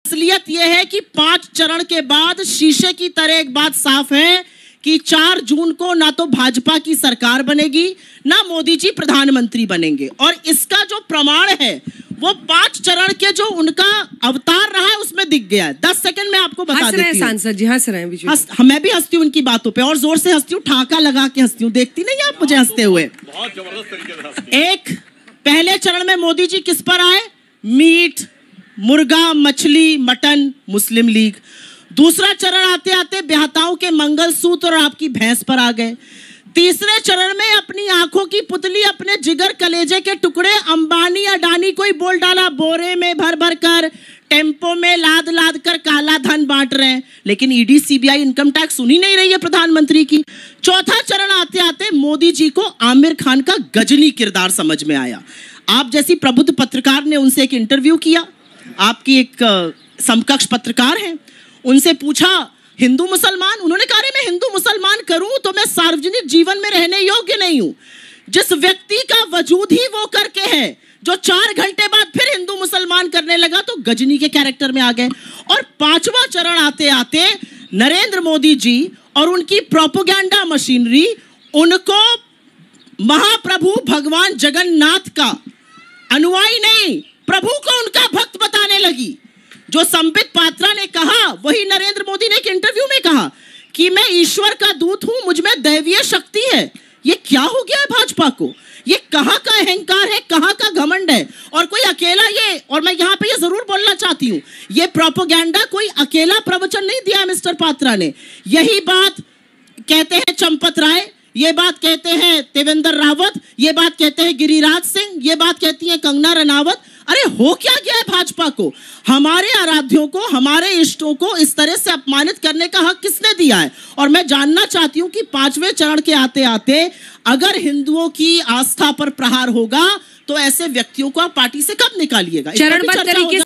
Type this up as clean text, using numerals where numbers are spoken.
असलियत यह है कि 5 चरण के बाद शीशे की तरह एक बात साफ है कि 4 जून को ना तो भाजपा की सरकार बनेगी ना मोदी जी प्रधानमंत्री बनेंगे। और इसका जो प्रमाण है वो 5 चरण के जो उनका अवतार रहा है उसमें दिख गया है। 10 सेकंड में आपको बता देती हूँ। सांसद जी हंस रहे हैं, मैं भी हंसती हूँ उनकी बातों पे, और जोर से हंसती हूँ, ठाका लगा के हंसती हूँ। देखती नहीं आप मुझे हंसते हुए। बहुत जबरदस्त तरीके से। एक पहले चरण में मोदी जी किस पर आए? मीट, मुर्गा, मछली, मटन, मुस्लिम लीग। दूसरा चरण आते आते ब्याहताओं के मंगलसूत्र और आपकी भैंस पर आ गए। तीसरे चरण में अपनी आंखों की पुतली, अपने जिगर कलेजे के टुकड़े अंबानी अडानी को ही बोल डाला। बोरे में भर भर कर, टेम्पो में लाद लाद कर काला धन बांट रहे हैं। लेकिन ईडी, सीबीआई, इनकम टैक्स सुनी नहीं रही है प्रधानमंत्री की। चौथा चरण आते आते मोदी जी को आमिर खान का गजनी किरदार समझ में आया। आप जैसी प्रबुद्ध पत्रकार ने उनसे एक इंटरव्यू किया, आपकी एक समकक्ष पत्रकार हैं, उनसे पूछा हिंदू मुसलमान, उन्होंने कहा मैं हिंदू मुसलमान करूं तो मैं सार्वजनिक जीवन में रहने योग्य नहीं हूं। जिस व्यक्ति का वजूद ही वो करके है जो 4 घंटे बाद फिर हिंदू मुसलमान करने लगा, तो गजनी के कैरेक्टर में आ गए। और 5वां चरण आते आते नरेंद्र मोदी जी और उनकी प्रोपेगेंडा मशीनरी उनको महाप्रभु भगवान जगन्नाथ का अनुयायी नहीं, प्रभु को उनका भक्त बताने लगी। जो संबित पात्रा ने कहा वही नरेंद्र मोदी ने एक इंटरव्यू में कहा कि मैं ईश्वर का दूत हूं, मुझ में दैवीय शक्ति है। ये क्या हो गया है भाजपा को? ये कहां का अहंकार है, कहां का घमंड है? और कोई अकेला ये, और मैं यहां पे ये जरूर बोलना चाहती हूं, ये प्रोपेगेंडा कोई अकेला प्रवचन नहीं दिया मिस्टर पात्रा ने। यही बात कहते हैं चंपत राय, ये बात कहते हैं देवेंद्र रावत, ये बात कहते हैं गिरिराज सिंह, ये बात कहती है कंगना रनावत। अरे हो क्या गया है भाजपा को? हमारे आराध्यों को, हमारे इष्टों को इस तरह से अपमानित करने का हक किसने दिया है? और मैं जानना चाहती हूं कि 5वें चरण के आते आते अगर हिंदुओं की आस्था पर प्रहार होगा तो ऐसे व्यक्तियों को आप पार्टी से कब निकालिएगा? चरणबद्ध तरीके